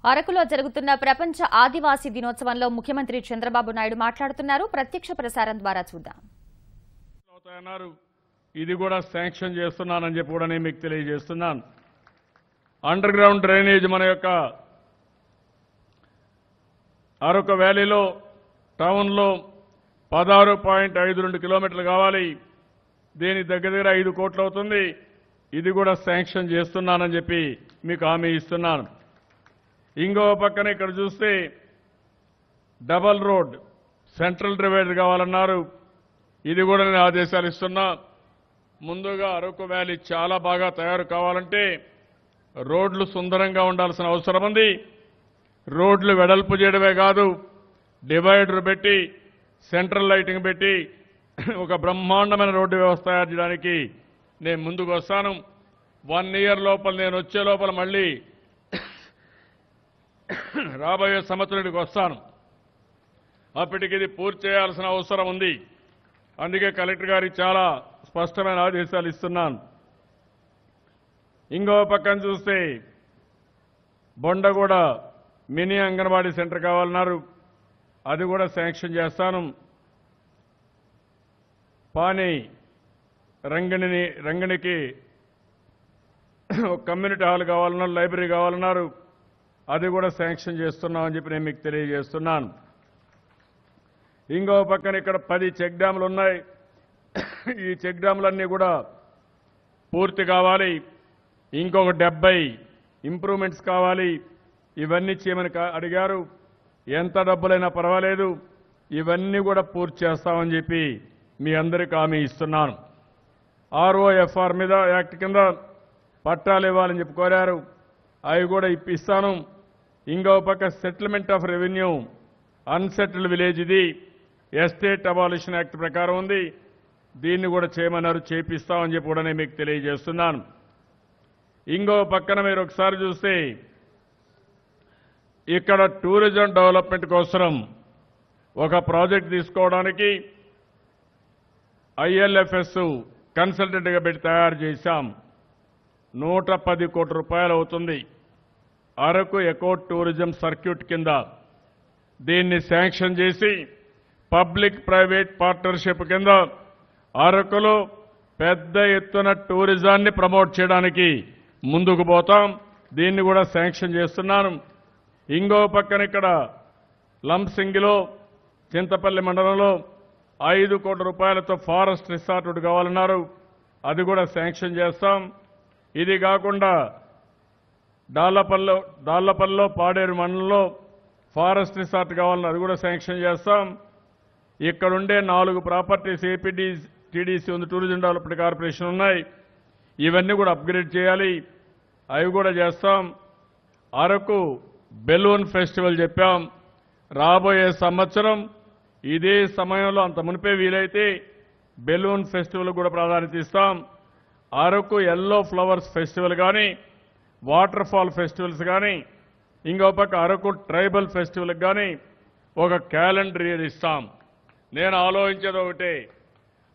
అరకులో జరుగుతున్న ప్రపంచ ఆదివాసీ దినోత్సవంలో ముఖ్యమంత్రి చంద్రబాబు నాయుడు మాట్లాడుతున్నారు. ప్రత్యక్ష ప్రసారం ద్వారా చూద్దాం. ఇది కూడా శాంక్షన్ చేస్తున్నానని చెప్పి కూడా నేను మీకు తెలియజేస్తున్నాను. అండర్ గ్రౌండ్ డ్రైనేజ్ మన యొక్క అరకు వ్యాలీలో టౌన్లో 16.52 కిలోమీటర్లు కావాలి. దీని దగ్గర 5 కోట్లు అవుతుంది. ఇది కూడా శాంక్షన్ చేస్తున్నానని చెప్పి మీకు హామీ ఇస్తున్నాను. ఇంకో పక్కన ఇక్కడ చూస్తే డబల్ రోడ్ సెంట్రల్ డివైడర్ కావాలన్నారు. ఇది కూడా నేను ఆదేశాలు ఇస్తున్నా. ముందుగా అరకు వ్యాలీ చాలా బాగా తయారు కావాలంటే రోడ్లు సుందరంగా ఉండాల్సిన అవసరం ఉంది. రోడ్లు వెడల్పు చేయడమే కాదు, డివైడర్ పెట్టి సెంట్రల్ లైటింగ్ పెట్టి ఒక బ్రహ్మాండమైన రోడ్డు వ్యవస్థ తయారు చేయడానికి నేను ముందుకు వస్తాను. 1 ఇయర్ లోపల నేను వచ్చే లోపల మళ్ళీ రాబోయే సంవత్సరానికి వస్తాను. అప్పటికి ఇది పూర్తి చేయాల్సిన అవసరం ఉంది. అందుకే కలెక్టర్ గారికి చాలా స్పష్టమైన ఆదేశాలు ఇస్తున్నాను. ఇంకో పక్కన చూస్తే బొండగూడ మినీ అంగన్వాడీ సెంటర్ కావాలన్నారు. అది కూడా శాంక్షన్ చేస్తాను. పాని రంగనికి కమ్యూనిటీ హాల్ కావాలన్నారు, లైబ్రరీ కావాలన్నారు. అది కూడా శాంక్షన్ చేస్తున్నామని చెప్పి నేను మీకు తెలియజేస్తున్నాను. ఇంకో పక్కన ఇక్కడ 10 చెక్ డ్యాములు ఉన్నాయి. ఈ చెక్ డ్యాములన్నీ కూడా పూర్తి కావాలి. ఇంకొక 70 ఇంప్రూవ్మెంట్స్ కావాలి. ఇవన్నీ చేయమని అడిగారు. ఎంత డబ్బులైనా పర్వాలేదు, ఇవన్నీ కూడా పూర్తి చేస్తామని చెప్పి మీ అందరికీ హామీ ఇస్తున్నాను. ROFR మీద యాక్ట్ కింద పట్టాలు ఇవ్వాలని చెప్పి కోరారు. అవి కూడా ఇప్పిస్తాను. ఇంకో పక్క settlement of revenue unsettled village, ఇది ఎస్టేట్ అబాలిషన్ యాక్ట్ ప్రకారం ఉంది. దీన్ని కూడా చేయమన్నారు, చేపిస్తామని చెప్పి కూడా నేను మీకు తెలియజేస్తున్నాను. ఇంకో పక్కన మీరు ఒకసారి చూస్తే ఇక్కడ టూరిజం డెవలప్మెంట్ కోసం ఒక ప్రాజెక్ట్ తీసుకోవడానికి ILFS కన్సల్టెంట్గా పెట్టి తయారు చేశాం. 110 కోట్ల రూపాయలు అవుతుంది. అరకు ఎకో టూరిజం సర్క్యూట్ కింద దీన్ని శాంక్షన్ చేసి పబ్లిక్ ప్రైవేట్ పార్ట్నర్షిప్ కింద అరకులో పెద్ద ఎత్తున టూరిజాన్ని ప్రమోట్ చేయడానికి ముందుకు పోతాం. దీన్ని కూడా శాంక్షన్ చేస్తున్నాను. ఇంకో పక్కన ఇక్కడ లంసింగిలో చింతపల్లి మండలంలో 5 కోట్ల రూపాయలతో ఫారెస్ట్ రిసార్ట్ కావాలన్నారు. అది కూడా శాంక్షన్ చేస్తాం. ఇది కాకుండా దాళ్లపల్లిలో పాడేరు మండలంలో ఫారెస్ట్ రిసార్ట్ కావాలని అది కూడా శాంక్షన్ చేస్తాం. ఇక్కడుండే 4 ప్రాపర్టీస్ TDC ఉంది, టూరిజం డెవలప్మెంట్ కార్పొరేషన్ ఉన్నాయి. ఇవన్నీ కూడా అప్గ్రేడ్ చేయాలి. అవి కూడా చేస్తాం. అరకు బెలూన్ ఫెస్టివల్ చెప్పాం. రాబోయే సంవత్సరం ఇదే సమయంలో అంత మునిపే వీలైతే బెలూన్ ఫెస్టివల్ కూడా ప్రాధాన్యత ఇస్తాం. అరకు ఎల్లో ఫ్లవర్స్ ఫెస్టివల్ కానీ, వాటర్ ఫాల్ ఫెస్టివల్స్ కానీ, ఇంకో పక్క అరకు ట్రైబల్ ఫెస్టివల్ కానీ ఒక క్యాలెండర్ ఇయర్ ఇస్తాం. నేను ఆలోచించేది ఒకటే,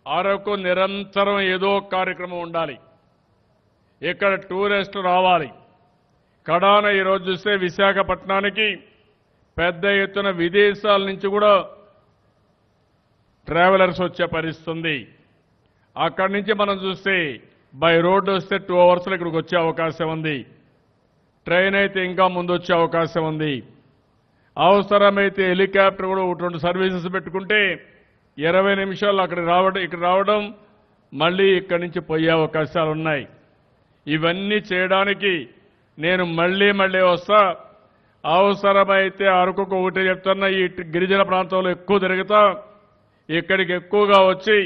అరకు నిరంతరం ఏదో కార్యక్రమం ఉండాలి. ఇక్కడ టూరిస్టు రావాలి. కడాన ఈరోజు చూస్తే విశాఖపట్నానికి పెద్ద ఎత్తున విదేశాల నుంచి కూడా ట్రావెలర్స్ వచ్చే పరిస్థితి ఉంది. అక్కడి నుంచి మనం చూస్తే బై రోడ్డు వస్తే 2 అవర్స్లో ఇక్కడికి వచ్చే అవకాశం ఉంది. ట్రైన్ అయితే ఇంకా ముందు వచ్చే అవకాశం ఉంది. అవసరమైతే హెలికాప్టర్ కూడా 2 సర్వీసెస్ పెట్టుకుంటే 20 నిమిషాలు ఇక్కడ రావడం మళ్ళీ ఇక్కడి నుంచి పోయే అవకాశాలు ఉన్నాయి. ఇవన్నీ చేయడానికి నేను మళ్ళీ వస్తా. అవసరమైతే అరకుకు ఒకటే చెప్తున్నా, ఈ గిరిజన ప్రాంతంలో ఎక్కువ తిరుగుతా. ఇక్కడికి ఎక్కువగా వచ్చి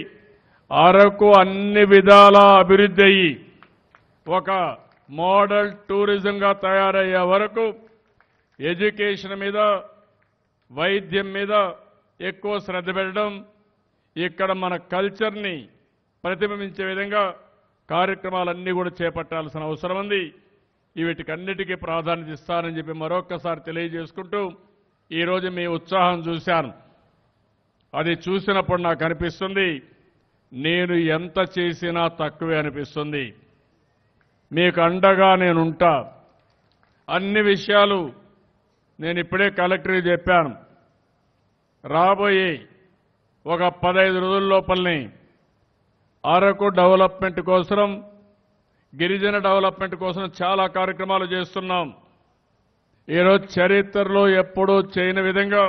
అరకు అన్ని విధాలా అభివృద్ధి అయ్యి ఒక మోడల్ టూరిజంగా తయారయ్యే వరకు ఎడ్యుకేషన్ మీద, వైద్యం మీద ఎక్కువ శ్రద్ధ పెట్టడం, ఇక్కడ మన కల్చర్ని ప్రతిబింబించే విధంగా కార్యక్రమాలన్నీ కూడా చేపట్టాల్సిన అవసరం ఉంది. వీటికన్నిటికీ ప్రాధాన్యత ఇస్తానని చెప్పి మరొక్కసారి తెలియజేసుకుంటూ, ఈరోజు మీ ఉత్సాహం చూశాను. అది చూసినప్పుడు నాకు అనిపిస్తుంది నేను ఎంత చేసినా తక్కువే మీకు అండగా నేనుంటా. అన్ని విషయాలు నేను ఇప్పుడే కలెక్టర్కి చెప్పాను, రాబోయే ఒక 15 రోజుల లోపలనే అరకు డెవలప్మెంట్ కోసం, గిరిజన డెవలప్మెంట్ కోసం చాలా కార్యక్రమాలు చేస్తున్నాం. ఈరోజు చరిత్రలో ఎప్పుడూ చేయని విధంగా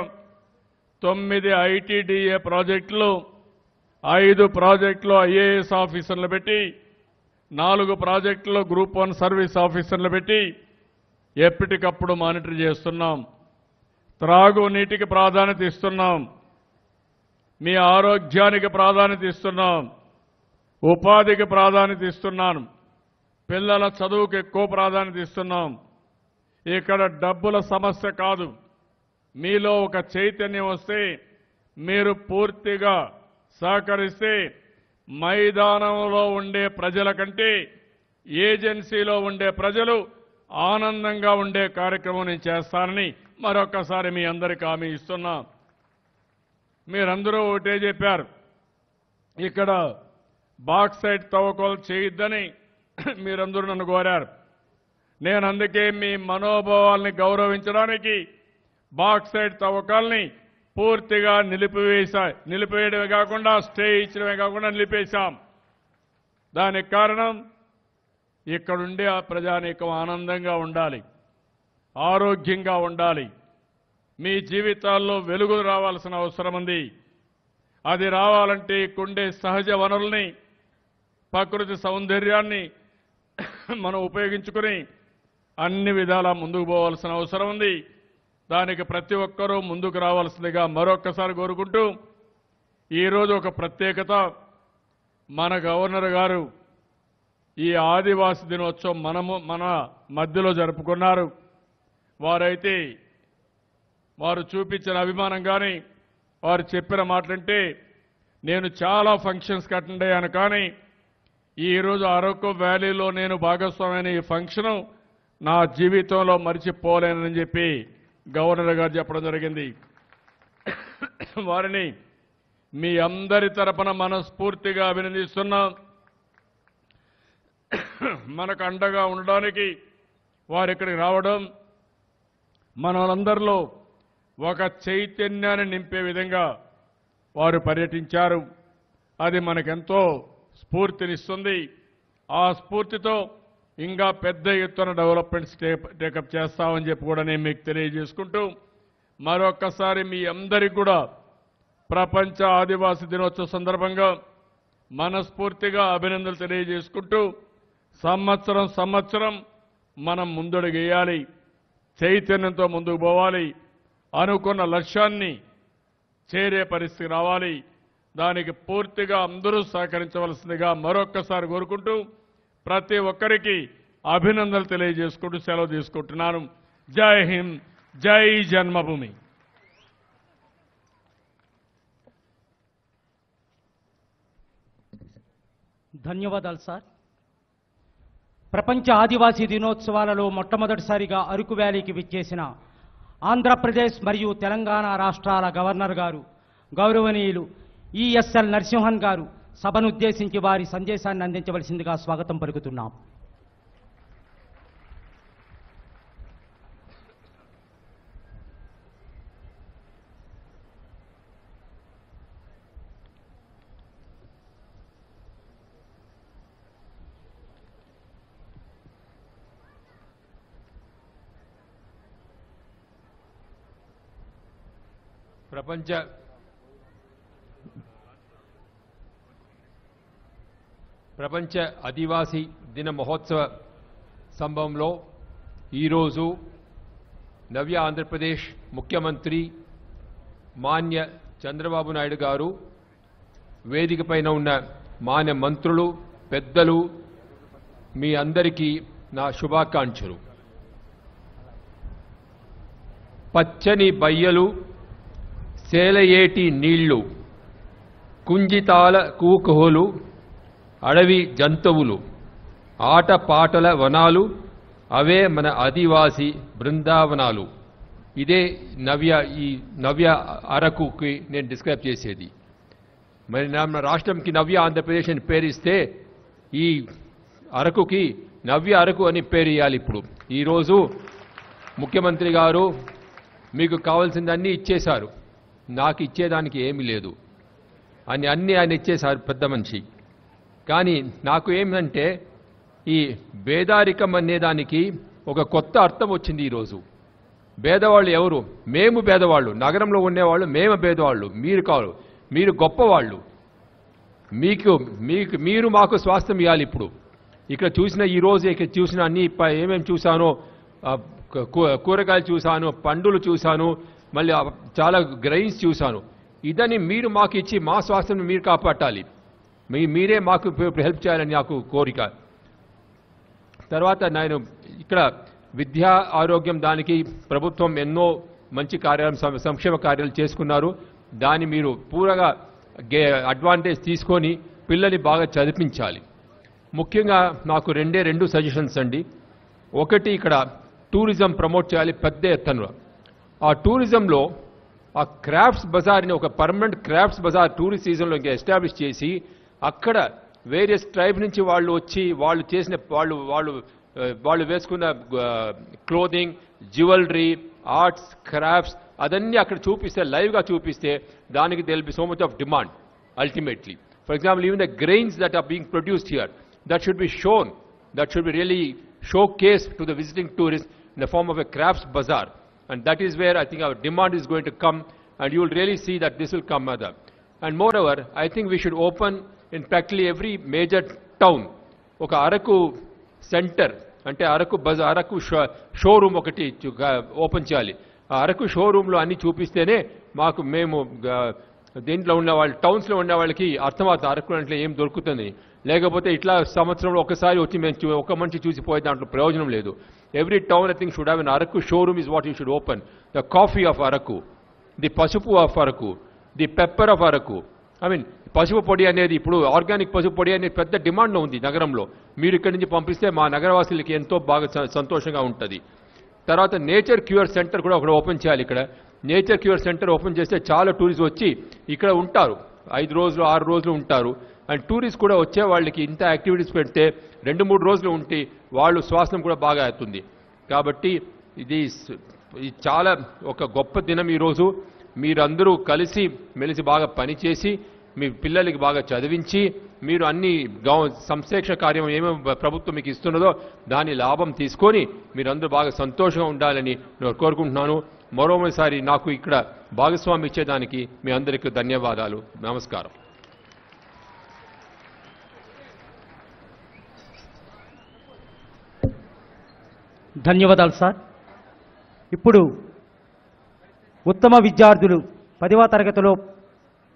9 ఐటీడీఏ ప్రాజెక్టులు, 5 ప్రాజెక్టులు ఐఏఎస్ ఆఫీసర్లు పెట్టి, 4 ప్రాజెక్టుల్లో గ్రూప్ 1 సర్వీస్ ఆఫీసర్లు పెట్టి ఎప్పటికప్పుడు మానిటర్ చేస్తున్నాం. త్రాగునీటికి ప్రాధాన్యత ఇస్తున్నాం, మీ ఆరోగ్యానికి ప్రాధాన్యత ఇస్తున్నాం, ఉపాధికి ప్రాధాన్యత ఇస్తున్నాను, పిల్లల చదువుకి ఎక్కువ ప్రాధాన్యత ఇస్తున్నాం. ఇక్కడ డబ్బుల సమస్య కాదు, మీలో ఒక చైతన్యం వస్తే, మీరు పూర్తిగా సహకరిస్తే మైదానంలో ఉండే ప్రజల కంటే ఏజెన్సీలో ఉండే ప్రజలు ఆనందంగా ఉండే కార్యక్రమం నేను చేస్తానని మరొక్కసారి మీ అందరికీ హామీ ఇస్తున్నా. మీరందరూ ఒకటే చెప్పారు, ఇక్కడ బాక్సైట్ తవ్వకాలు చేయొద్దని మీరందరూ నన్ను కోరారు. నేను అందుకే మీ మనోభావాల్ని గౌరవించడానికి బాక్సైట్ తవ్వకాల్ని పూర్తిగా నిలిపివేయడమే కాకుండా, స్టే ఇచ్చడమే కాకుండా నిలిపేశాం. దానికి కారణం ఇక్కడుండే ఆ ప్రజానీకం ఆనందంగా ఉండాలి, ఆరోగ్యంగా ఉండాలి, మీ జీవితాల్లో వెలుగులు రావాల్సిన అవసరం ఉంది. అది రావాలంటే ఇక్కడుండే సహజ వనరుల్ని, ప్రకృతి సౌందర్యాన్ని మనం ఉపయోగించుకుని అన్ని విధాలా ముందుకు పోవాల్సిన అవసరం ఉంది. దానికి ప్రతి ఒక్కరూ ముందుకు రావాల్సిందిగా మరొక్కసారి కోరుకుంటూ, ఈరోజు ఒక ప్రత్యేకత, మన గవర్నర్ గారు ఈ ఆదివాసీ దినోత్సవం మన మధ్యలో జరుపుకున్నారు. వారైతే వారు చూపించిన అభిమానం కానీ, వారు చెప్పిన మాటలంటే, నేను చాలా ఫంక్షన్స్కి అటెండ్ అయ్యాను, కానీ ఈరోజు అరకు వ్యాలీలో నేను భాగస్వామైన ఈ ఫంక్షను నా జీవితంలో మరిచిపోలేనని చెప్పి గవర్నర్ గారు చెప్పడం జరిగింది. వారిని మీ అందరి తరపున మనస్ఫూర్తిగా అభినందిస్తున్నాం. మనకు అండగా ఉండడానికి వారు ఇక్కడికి రావడం, మనలందరిలో ఒక చైతన్యాన్ని నింపే విధంగా వారు పర్యటించారు. అది మనకెంతో స్ఫూర్తినిస్తుంది. ఆ స్ఫూర్తితో ఇంకా పెద్ద ఎత్తున డెవలప్మెంట్స్ టేకప్ చేస్తామని చెప్పి కూడా నేను మీకు తెలియజేసుకుంటూ, మరొక్కసారి మీ అందరికీ కూడా ప్రపంచ ఆదివాసీ దినోత్సవ సందర్భంగా మనస్ఫూర్తిగా అభినందనలు తెలియజేసుకుంటూ, సంవత్సరం మనం ముందడుగేయాలి, చైతన్యంతో ముందుకు పోవాలి, అనుకున్న లక్ష్యాన్ని చేరే పరిస్థితి రావాలి. దానికి పూర్తిగా అందరూ సహకరించవలసిందిగా మరొక్కసారి కోరుకుంటూ, ప్రతి ఒక్కరికి అభినందనలు తెలియజేసుకుంటూ సెలవు తీసుకుంటున్నాను. జై హింద్, జై జన్మభూమి. ధన్యవాదాలు సార్. ప్రపంచ ఆదివాసీ దినోత్సవాలలో మొట్టమొదటిసారిగా అరకు వ్యాలీకి విచ్చేసిన ఆంధ్రప్రదేశ్ మరియు తెలంగాణ రాష్ట్రాల గవర్నర్ గారు గౌరవనీయులు ఈఎస్ఎల్ నరసింహన్ గారు సభను ఉద్దేశించి వారి సందేశాన్ని అందించవలసిందిగా స్వాగతం పలుకుతున్నాం. ప్రపంచ ఆదివాసీ దిన మహోత్సవ సంభవంలో ఈరోజు నవ్య ఆంధ్రప్రదేశ్ ముఖ్యమంత్రి మాన్య చంద్రబాబు నాయుడు గారు, వేదిక పైన ఉన్న మాన్య మంత్రులు, పెద్దలు, మీ అందరికీ నా శుభాకాంక్షలు. పచ్చని బయ్యలు, సేలయేటి నీళ్లు, కుంజితాల కూకుహులు, అడవి జంతువులు, ఆటపాటల వనాలు, అవే మన ఆదివాసీ బృందావనాలు. ఇదే ఈ నవ్య అరకుకి నేను డిస్క్రైబ్ చేసేది. మరి మన రాష్ట్రంకి నవ్య ఆంధ్రప్రదేశ్ అని పేరిస్తే ఈ అరకుకి నవ్య అరకు అని పేరు ఇవ్వాలి. ఇప్పుడు ఈరోజు ముఖ్యమంత్రి గారు మీకు కావాల్సిందన్నీ ఇచ్చేశారు, నాకు ఇచ్చేదానికి ఏమీ లేదు అని అన్నీ ఆయన ఇచ్చేశారు పెద్ద మనిషి. కానీ నాకు ఏమంటే ఈ పేదరికం అనేదానికి ఒక కొత్త అర్థం వచ్చింది ఈరోజు. పేదవాళ్ళు ఎవరు? మేము పేదవాళ్ళు, నగరంలో ఉండేవాళ్ళు మేము పేదవాళ్ళు, మీరు కాదు, మీరు గొప్పవాళ్ళు. మీరు మాకు స్వాస్థ్యం ఇవ్వాలి. ఇప్పుడు ఇక్కడ చూసిన ఈరోజు ఇక్కడ చూసిన అన్ని ఏమేమి చూశానో, కూరగాయలు చూశాను, పండులు చూశాను, మళ్ళీ చాలా గ్రైన్స్ చూశాను. ఇదని మీరు మాకు ఇచ్చి మా స్వాస్థ్యం మీరు కాపాడాలి, మీరే మాకు హెల్ప్ చేయాలని నాకు కోరిక. తర్వాత నేను ఇక్కడ విద్యా ఆరోగ్యం దానికి ప్రభుత్వం ఎన్నో మంచి కార్యాలు సంక్షేమ కార్యాలు చేసుకున్నారు. దాన్ని మీరు పూరగా అడ్వాంటేజ్ తీసుకొని పిల్లల్ని బాగా చదివించాలి. ముఖ్యంగా నాకు రెండు సజెషన్స్ అండి. ఒకటి, ఇక్కడ టూరిజం ప్రమోట్ చేయాలి పెద్ద ఎత్తున. ఆ టూరిజంలో ఆ క్రాఫ్ట్స్ బజార్ని ఒక పర్మనెంట్ క్రాఫ్ట్స్ బజార్ టూరిస్ట్ సీజన్లో ఇంకా ఎస్టాబ్లిష్ చేసి అక్కడ వేరియస్ ట్రైబ్ నుంచి వాళ్ళు వచ్చి వాళ్ళు చేసిన వాళ్ళు వేసుకున్న క్లోదింగ్, జ్యువెలరీ, ఆర్ట్స్, క్రాఫ్ట్స్ అదన్నీ అక్కడ చూపిస్తే, లైవ్గా చూపిస్తే దానికి they will be so much of demand ultimately. For example, even the grains that are being produced here, that should be shown, that should be really showcased to the visiting tourists in the form of a crafts bazaar. And that is where I think our demand is going to come, and you will really see that this will come other. And moreover, I think we should open in practically every major town oka Araku center, ante Araku bazaar, Araku showroom okati open cheyali. Aa Araku showroom lo anni chupistene maaku memu దీంట్లో ఉన్న వాళ్ళు, టౌన్స్లో ఉన్న వాళ్ళకి అర్థమవుతుంది అరకు అంటే ఏం దొరుకుతుంది. లేకపోతే ఇట్లా సంవత్సరంలో ఒకసారి వచ్చి మేము ఒక మనిషి చూసిపోయే దాంట్లో ప్రయోజనం లేదు. Every town I think should have an Araku showroom is what you should open. The coffee of Araku, the pasupu of Araku, the pepper of Araku. I mean పసుపు పొడి అనేది ఇప్పుడు ఆర్గానిక్ పసుపు పొడి అనేది పెద్ద డిమాండ్ ఉంది నగరంలో. మీరు ఇక్కడి నుంచి పంపిస్తే మా నగరవాసులకి ఎంతో బాగా సంతోషంగా ఉంటుంది. తర్వాత నేచర్ క్యూర్ సెంటర్ కూడా ఒకటి ఓపెన్ చేయాలి. ఇక్కడ నేచర్ క్యూర్ సెంటర్ ఓపెన్ చేస్తే చాలా టూరిస్ట్ వచ్చి ఇక్కడ ఉంటారు, 5 రోజులు 6 రోజులు ఉంటారు. అండ్ టూరిస్ట్ కూడా వచ్చే వాళ్ళకి ఇంత యాక్టివిటీస్ పెడితే 2-3 రోజులు ఉంటే వాళ్ళు స్వాస్థ్యం కూడా బాగా అవుతుంది. కాబట్టి ఇది చాలా ఒక గొప్ప దినం ఈరోజు. మీరందరూ కలిసి మెలిసి బాగా పనిచేసి మీ పిల్లలకి బాగా చదివించి మీరు అన్ని సంక్షేమ కార్యం ఏమేమి ప్రభుత్వం మీకు ఇస్తున్నదో దాని లాభం తీసుకొని మీరందరూ బాగా సంతోషంగా ఉండాలని నేను కోరుకుంటున్నాను. మరోసారి నాకు ఇక్కడ భాగస్వామి ఇచ్చేదానికి మీ అందరికీ ధన్యవాదాలు. నమస్కారం. ధన్యవాదాలు సార్. ఇప్పుడు ఉత్తమ విద్యార్థులు 10వ తరగతిలో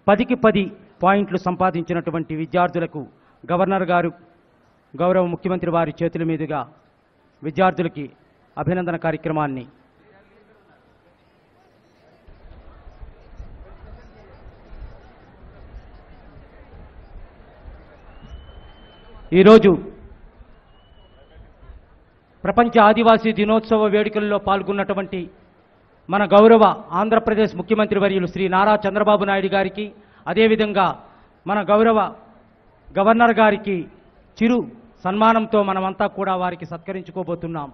10కి 10 పాయింట్లు సంపాదించినటువంటి విద్యార్థులకు గవర్నర్ గారు, గౌరవ ముఖ్యమంత్రి వారి చేతుల మీదుగా విద్యార్థులకి అభినందన కార్యక్రమాన్ని ఈరోజు ప్రపంచ ఆదివాసీ దినోత్సవ వేడుకల్లో పాల్గొన్నటువంటి మన గౌరవ ఆంధ్రప్రదేశ్ ముఖ్యమంత్రి వర్యులు శ్రీ నారా చంద్రబాబు నాయుడు గారికి, అదేవిధంగా మన గౌరవ గవర్నర్ గారికి చిరు సన్మానంతో మనమంతా కూడా వారికి సత్కరించుకోబోతున్నాం.